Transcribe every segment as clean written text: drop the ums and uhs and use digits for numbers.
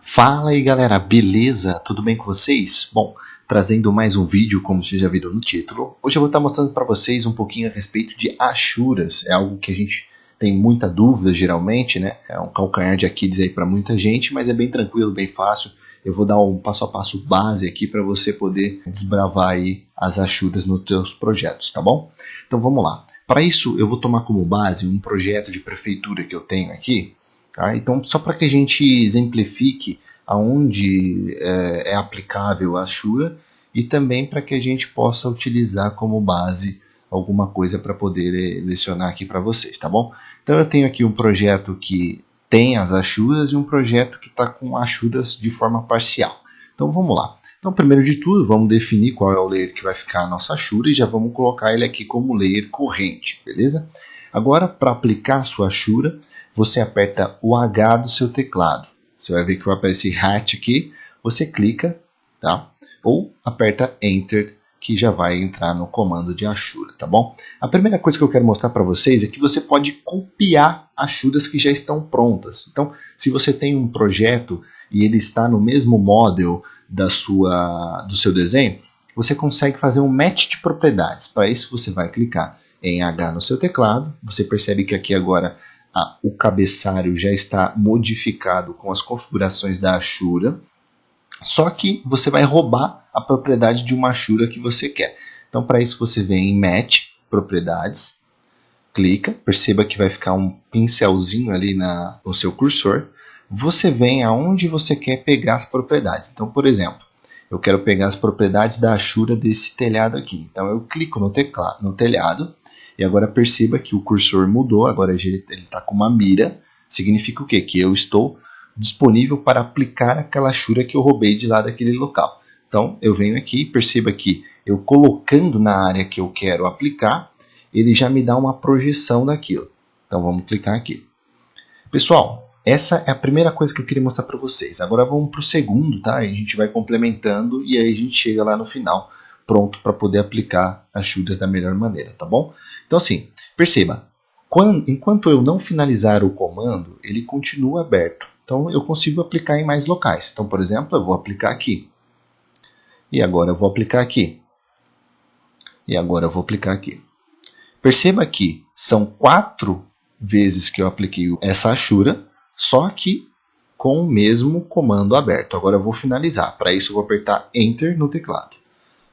Fala aí galera, beleza? Tudo bem com vocês? Bom, trazendo mais um vídeo, como vocês já viram no título. Hoje eu vou estar mostrando para vocês um pouquinho a respeito de achuras. É algo que a gente tem muita dúvida geralmente, né? É um calcanhar de Aquiles aí para muita gente, mas é bem tranquilo, bem fácil. Eu vou dar um passo a passo base aqui para você poder desbravar aí as achuras nos seus projetos, tá bom? Então vamos lá. Para isso eu vou tomar como base um projeto de prefeitura que eu tenho aqui. Tá? Então, só para que a gente exemplifique aonde é aplicável a Ashura e também para que a gente possa utilizar como base alguma coisa para poder lecionar aqui para vocês, tá bom? Então eu tenho aqui um projeto que tem as Ashuras e um projeto que está com Ashuras de forma parcial. Então vamos lá. Então primeiro de tudo vamos definir qual é o layer que vai ficar a nossa Ashura e já vamos colocar ele aqui como layer corrente, beleza? Agora para aplicar a sua Ashura, você aperta o H do seu teclado. Você vai ver que vai aparecer Hatch aqui. Você clica, tá? Ou aperta Enter, que já vai entrar no comando de Ashura, tá bom? A primeira coisa que eu quero mostrar para vocês é que você pode copiar Ashuras que já estão prontas. Então, se você tem um projeto e ele está no mesmo model do seu desenho, você consegue fazer um match de propriedades. Para isso, você vai clicar em H no seu teclado. Você percebe que aqui agora o cabeçalho já está modificado com as configurações da Ashura, só que você vai roubar a propriedade de uma Ashura que você quer. Então, para isso, você vem em Match, Propriedades, clica, perceba que vai ficar um pincelzinho ali no seu cursor. Você vem aonde você quer pegar as propriedades. Então, por exemplo, eu quero pegar as propriedades da Ashura desse telhado aqui. Então, eu clico no telhado. E agora perceba que o cursor mudou, agora ele está com uma mira. Significa o quê? Que eu estou disponível para aplicar aquela Ashura que eu roubei de lá daquele local. Então eu venho aqui e perceba que eu colocando na área que eu quero aplicar, ele já me dá uma projeção daquilo. Então vamos clicar aqui. Pessoal, essa é a primeira coisa que eu queria mostrar para vocês. Agora vamos para o segundo, tá? A gente vai complementando e aí a gente chega lá no final pronto para poder aplicar as Ashuras da melhor maneira, tá bom? Então assim, perceba, enquanto eu não finalizar o comando, ele continua aberto. Então eu consigo aplicar em mais locais. Então, por exemplo, eu vou aplicar aqui. E agora eu vou aplicar aqui. E agora eu vou aplicar aqui. Perceba que são 4 vezes que eu apliquei essa Ashura, só que com o mesmo comando aberto. Agora eu vou finalizar. Para isso eu vou apertar Enter no teclado.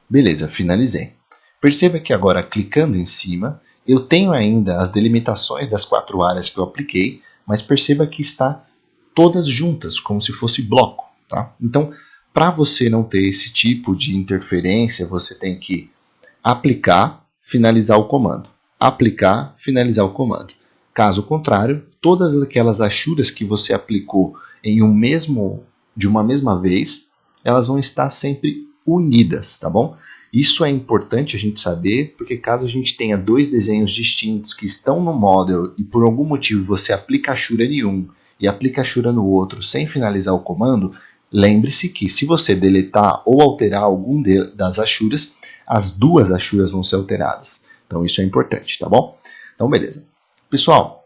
Beleza, finalizei. Perceba que agora, clicando em cima, eu tenho ainda as delimitações das 4 áreas que eu apliquei, mas perceba que está todas juntas, como se fosse bloco. Tá? Então, para você não ter esse tipo de interferência, você tem que aplicar, finalizar o comando. Aplicar, finalizar o comando. Caso contrário, todas aquelas Ashuras que você aplicou de uma mesma vez, elas vão estar sempre unidas, tá bom? Isso é importante a gente saber, porque caso a gente tenha 2 desenhos distintos que estão no model e por algum motivo você aplica Ashura em um e aplica Ashura no outro sem finalizar o comando, lembre-se que se você deletar ou alterar algum das Ashuras, as 2 Ashuras vão ser alteradas. Então isso é importante, tá bom? Então beleza. Pessoal,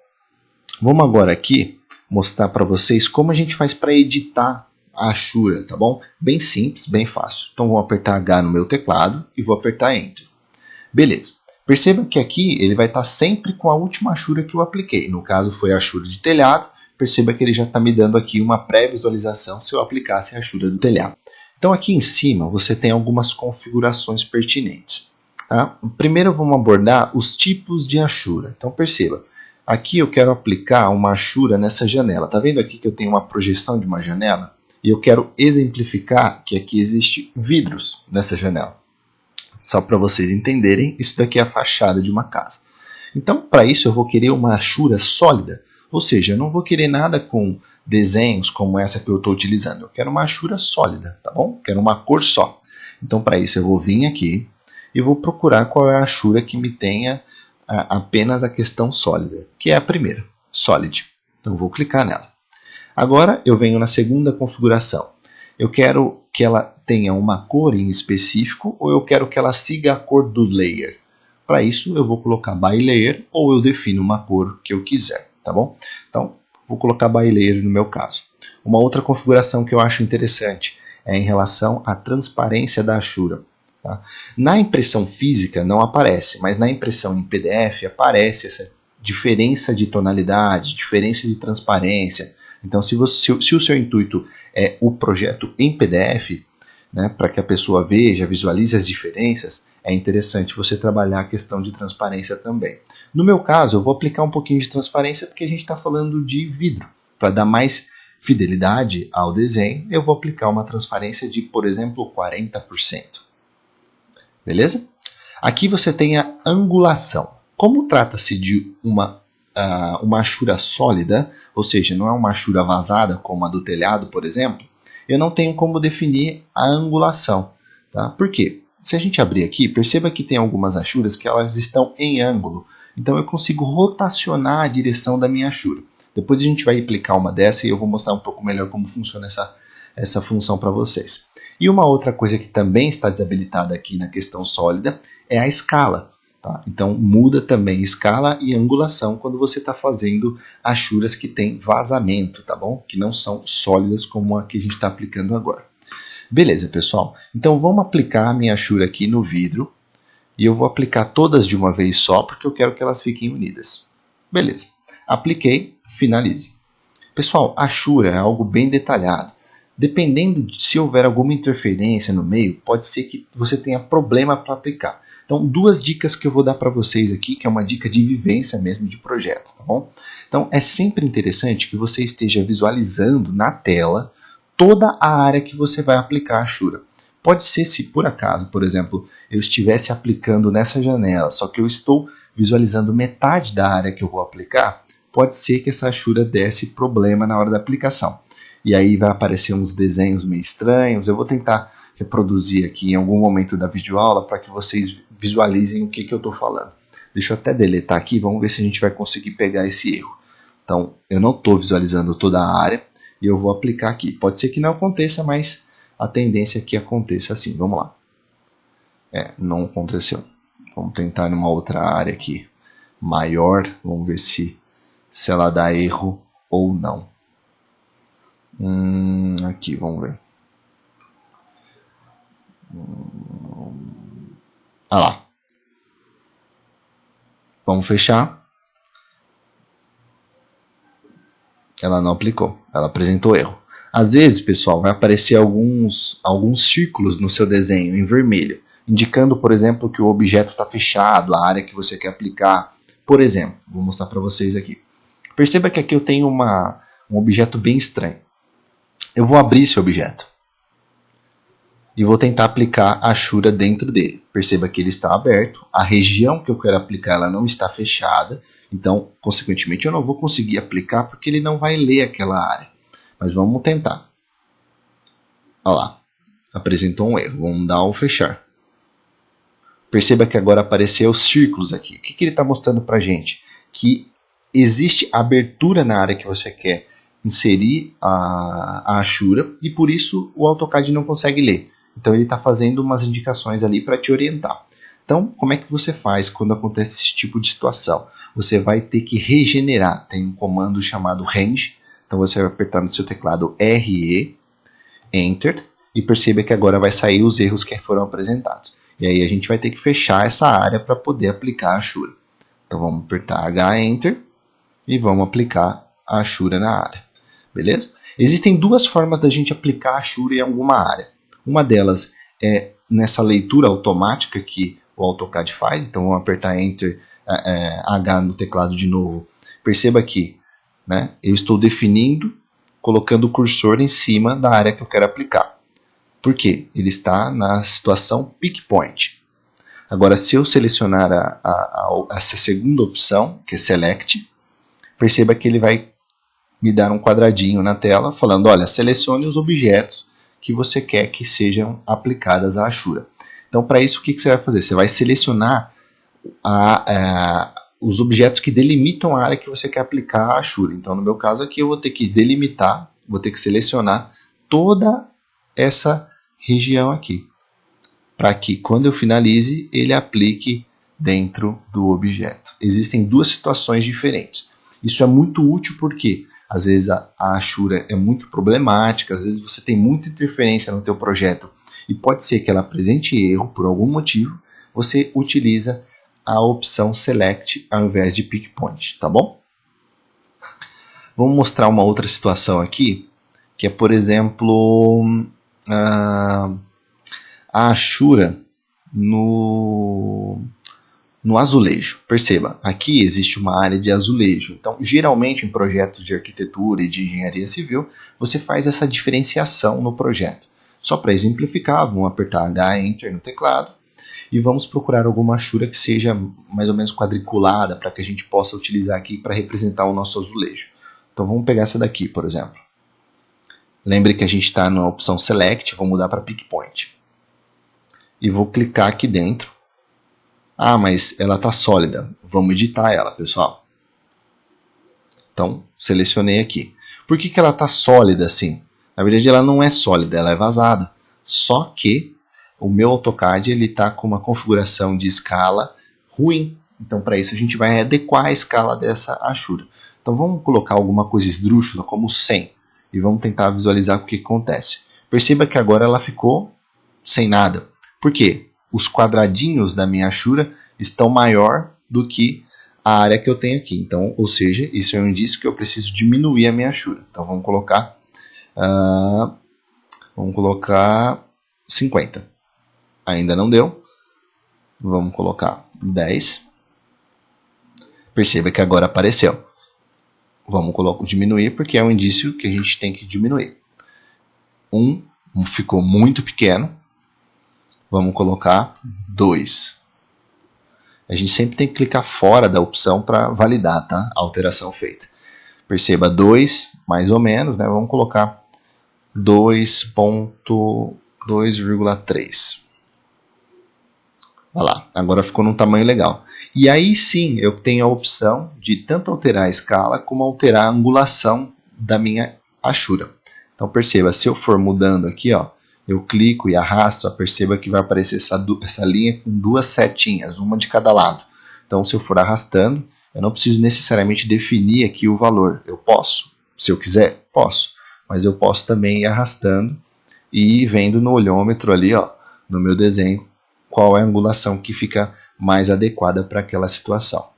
vamos agora aqui mostrar para vocês como a gente faz para editar a Ashura, tá bom? Bem simples, bem fácil. Então vou apertar H no meu teclado e vou apertar Enter. Beleza. Perceba que aqui ele vai estar sempre com a última Ashura que eu apliquei. No caso foi a Ashura de telhado. Perceba que ele já está me dando aqui uma pré-visualização se eu aplicasse a Ashura do telhado. Então aqui em cima você tem algumas configurações pertinentes. Tá? Primeiro vamos abordar os tipos de Ashura. Então perceba, aqui eu quero aplicar uma Ashura nessa janela. Está vendo aqui que eu tenho uma projeção de uma janela? E eu quero exemplificar que aqui existe vidros nessa janela. Só para vocês entenderem, isso daqui é a fachada de uma casa. Então, para isso eu vou querer uma Ashura sólida. Ou seja, eu não vou querer nada com desenhos como essa que eu estou utilizando. Eu quero uma Ashura sólida, tá bom? Quero uma cor só. Então, para isso eu vou vir aqui e vou procurar qual é a Ashura que me tenha apenas a questão sólida, que é a primeira, Solid. Então, eu vou clicar nela. Agora eu venho na segunda configuração. Eu quero que ela tenha uma cor em específico ou eu quero que ela siga a cor do layer. Para isso eu vou colocar by layer ou eu defino uma cor que eu quiser, tá bom? Então vou colocar by layer no meu caso. Uma outra configuração que eu acho interessante é em relação à transparência da Ashura. Tá? Na impressão física não aparece, mas na impressão em PDF aparece essa diferença de tonalidade, diferença de transparência. Então, se o seu intuito é o projeto em PDF, né, para que a pessoa veja, visualize as diferenças, é interessante você trabalhar a questão de transparência também. No meu caso, eu vou aplicar um pouquinho de transparência porque a gente está falando de vidro. Para dar mais fidelidade ao desenho, eu vou aplicar uma transparência de, por exemplo, 40%. Beleza? Aqui você tem a angulação. Como trata-se de uma Ashura sólida, ou seja, não é uma Ashura vazada como a do telhado, por exemplo, eu não tenho como definir a angulação. Tá? Por quê? Se a gente abrir aqui, perceba que tem algumas Ashuras que elas estão em ângulo. Então eu consigo rotacionar a direção da minha Ashura. Depois a gente vai aplicar uma dessa e eu vou mostrar um pouco melhor como funciona essa função para vocês. E uma outra coisa que também está desabilitada aqui na questão sólida é a escala. Tá? Então muda também escala e angulação quando você está fazendo Ashuras que tem vazamento, tá bom? Que não são sólidas como a que a gente está aplicando agora. Beleza, pessoal? Então vamos aplicar a minha Ashura aqui no vidro e eu vou aplicar todas de uma vez só porque eu quero que elas fiquem unidas. Beleza. Apliquei, finalize. Pessoal, Ashura é algo bem detalhado. Dependendo de se houver alguma interferência no meio, pode ser que você tenha problema para aplicar. Então, duas dicas que eu vou dar para vocês aqui, que é uma dica de vivência mesmo de projeto, tá bom? Então, é sempre interessante que você esteja visualizando na tela toda a área que você vai aplicar a Ashura. Pode ser se por acaso, por exemplo, eu estivesse aplicando nessa janela, só que eu estou visualizando metade da área que eu vou aplicar, pode ser que essa Ashura desse problema na hora da aplicação. E aí vai aparecer uns desenhos meio estranhos. Eu vou tentar reproduzir aqui em algum momento da videoaula para que vocês visualizem o que eu estou falando. Deixa eu até deletar aqui, vamos ver se a gente vai conseguir pegar esse erro. Então, eu não estou visualizando toda a área e eu vou aplicar aqui. Pode ser que não aconteça, mas a tendência é que aconteça assim. Vamos lá. Não aconteceu. Vamos tentar numa outra área aqui maior. Vamos ver se ela dá erro ou não. Aqui, vamos ver. Lá. Vamos fechar. Ela não aplicou. Ela apresentou erro. Às vezes, pessoal, vai aparecer alguns círculos no seu desenho em vermelho, indicando, por exemplo, que o objeto está fechado, a área que você quer aplicar. Por exemplo, vou mostrar para vocês aqui. Perceba que aqui eu tenho um objeto bem estranho. Eu vou abrir esse objeto e vou tentar aplicar a Ashura dentro dele. Perceba que ele está aberto, a região que eu quero aplicar ela não está fechada, então, consequentemente, eu não vou conseguir aplicar porque ele não vai ler aquela área. Mas vamos tentar. Olha lá, apresentou um erro. Vamos dar um fechar. Perceba que agora apareceu os círculos aqui. O que ele está mostrando para a gente? Que existe abertura na área que você quer inserir a Ashura e por isso o AutoCAD não consegue ler. Então ele está fazendo umas indicações ali para te orientar. Então, como é que você faz quando acontece esse tipo de situação? Você vai ter que regenerar. Tem um comando chamado range. Então você vai apertar no seu teclado RE, Enter, e perceba que agora vai sair os erros que foram apresentados. E aí a gente vai ter que fechar essa área para poder aplicar a Ashura. Então vamos apertar H, Enter, e vamos aplicar a Ashura na área. Beleza? Existem duas formas da gente aplicar a Ashura em alguma área. Uma delas é nessa leitura automática que o AutoCAD faz. Então vamos apertar Enter, H no teclado de novo. Perceba que eu estou definindo, colocando o cursor em cima da área que eu quero aplicar. Por quê? Ele está na situação Pick Point. Agora, se eu selecionar essa segunda opção, que é Select, perceba que ele vai me dar um quadradinho na tela falando, olha, selecione os objetos que você quer que sejam aplicadas à Ashura. Então, para isso, o que você vai fazer? Você vai selecionar os objetos que delimitam a área que você quer aplicar a Ashura. Então, no meu caso aqui, eu vou ter que delimitar, vou ter que selecionar toda essa região aqui, para que quando eu finalize, ele aplique dentro do objeto. Existem duas situações diferentes. Isso é muito útil porque às vezes a Ashura é muito problemática, às vezes você tem muita interferência no teu projeto e pode ser que ela apresente erro por algum motivo, você utiliza a opção Select ao invés de Pick Point, tá bom? Vamos mostrar uma outra situação aqui, que é, por exemplo, a Ashura no azulejo. Perceba, aqui existe uma área de azulejo. Então, geralmente em projetos de arquitetura e de engenharia civil, você faz essa diferenciação no projeto. Só para exemplificar, vamos apertar H, Enter no teclado e vamos procurar alguma Ashura que seja mais ou menos quadriculada para que a gente possa utilizar aqui para representar o nosso azulejo. Então vamos pegar essa daqui, por exemplo. Lembre que a gente está na opção Select, vou mudar para Pick Point. E vou clicar aqui dentro. Ah, mas ela está sólida. Vamos editar ela, pessoal. Então, selecionei aqui. Por que ela está sólida assim? Na verdade, ela não é sólida, ela é vazada. Só que o meu AutoCAD está com uma configuração de escala ruim. Então, para isso, a gente vai adequar a escala dessa Ashura. Então, vamos colocar alguma coisa esdrúxula, como 100. E vamos tentar visualizar o que acontece. Perceba que agora ela ficou sem nada. Por quê? Os quadradinhos da minha Ashura estão maior do que a área que eu tenho aqui. Então, ou seja, isso é um indício que eu preciso diminuir a minha Ashura. Então, vamos colocar 50. Ainda não deu. Vamos colocar 10. Perceba que agora apareceu. Vamos diminuir porque é um indício que a gente tem que diminuir. Ficou muito pequeno. Vamos colocar 2. A gente sempre tem que clicar fora da opção para validar, tá? A alteração feita. Perceba 2, mais ou menos, né? Vamos colocar 2.2,3. Olha lá, agora ficou num tamanho legal. E aí sim, eu tenho a opção de tanto alterar a escala como alterar a angulação da minha Ashura. Então perceba, se eu for mudando aqui, ó, eu clico e arrasto, perceba que vai aparecer essa linha com duas setinhas, uma de cada lado. Então se eu for arrastando, eu não preciso necessariamente definir aqui o valor. Eu posso, se eu quiser, posso. Mas eu posso também ir arrastando e ir vendo no olhômetro ali, ó, no meu desenho, qual é a angulação que fica mais adequada para aquela situação.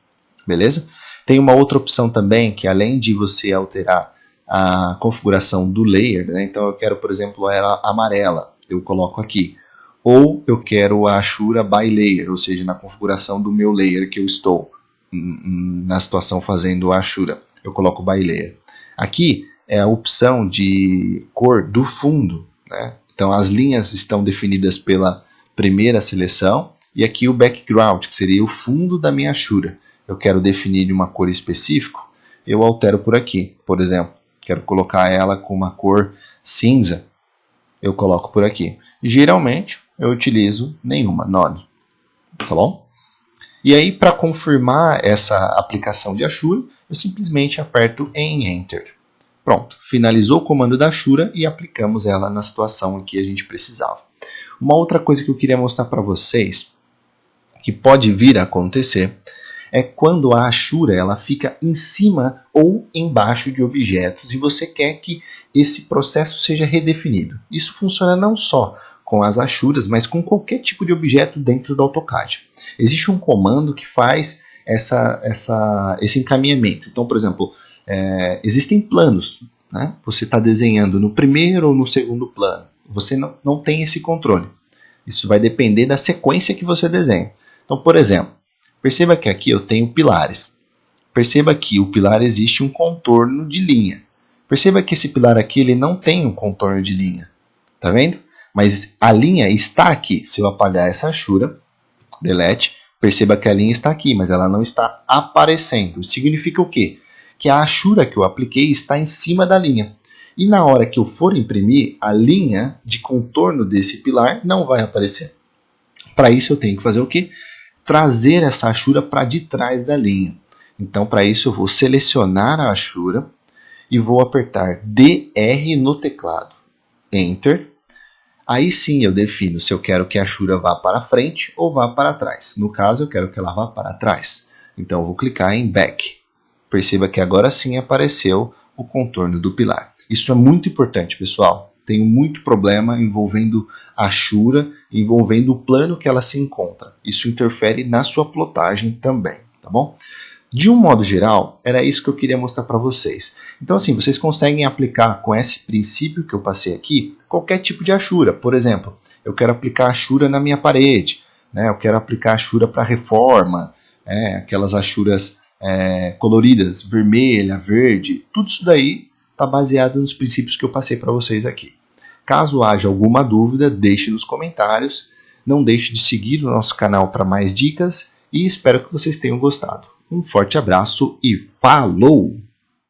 Beleza? Tem uma outra opção também, que além de você alterar a configuração do layer, né? Então eu quero, por exemplo, ela amarela, eu coloco aqui. Ou eu quero a Ashura by layer, ou seja, na configuração do meu layer que eu estou na situação fazendo a Ashura, eu coloco by layer. Aqui é a opção de cor do fundo, né? Então as linhas estão definidas pela primeira seleção, e aqui o background, que seria o fundo da minha Ashura. Eu quero definir uma cor específica, eu altero por aqui. Por exemplo, quero colocar ela com uma cor cinza, eu coloco por aqui. Geralmente, eu utilizo nenhuma, none. Tá bom? E aí, para confirmar essa aplicação de Ashura, eu simplesmente aperto em Enter. Pronto, finalizou o comando da Ashura e aplicamos ela na situação em que a gente precisava. Uma outra coisa que eu queria mostrar para vocês, que pode vir a acontecer, é quando a Ashura ela fica em cima ou embaixo de objetos e você quer que esse processo seja redefinido. Isso funciona não só com as Ashuras, mas com qualquer tipo de objeto dentro do AutoCAD. Existe um comando que faz esse encaminhamento. Então, por exemplo, existem planos, né? Você está desenhando no primeiro ou no segundo plano. Você não tem esse controle. Isso vai depender da sequência que você desenha. Então, por exemplo, perceba que aqui eu tenho pilares. Perceba que o pilar existe um contorno de linha. Perceba que esse pilar aqui ele não tem um contorno de linha. Tá vendo? Mas a linha está aqui. Se eu apagar essa Ashura, delete, perceba que a linha está aqui, mas ela não está aparecendo. Significa o quê? Que a Ashura que eu apliquei está em cima da linha. E na hora que eu for imprimir, a linha de contorno desse pilar não vai aparecer. Para isso eu tenho que fazer o quê? Trazer essa Ashura para de trás da linha. Então, para isso eu vou selecionar a Ashura e vou apertar DR no teclado. Enter. Aí sim eu defino se eu quero que a Ashura vá para frente ou vá para trás. No caso, eu quero que ela vá para trás. Então, eu vou clicar em Back. Perceba que agora sim apareceu o contorno do pilar. Isso é muito importante, pessoal. Tem muito problema envolvendo a Ashura, envolvendo o plano que ela se encontra. Isso interfere na sua plotagem também, tá bom? De um modo geral, era isso que eu queria mostrar para vocês. Então, assim, vocês conseguem aplicar com esse princípio que eu passei aqui, qualquer tipo de Ashura. Por exemplo, eu quero aplicar Ashura na minha parede, né? Eu quero aplicar Ashura para reforma, aquelas Ashuras coloridas, vermelha, verde, tudo isso daí está baseado nos princípios que eu passei para vocês aqui. Caso haja alguma dúvida, deixe nos comentários. Não deixe de seguir o nosso canal para mais dicas e espero que vocês tenham gostado. Um forte abraço e falou!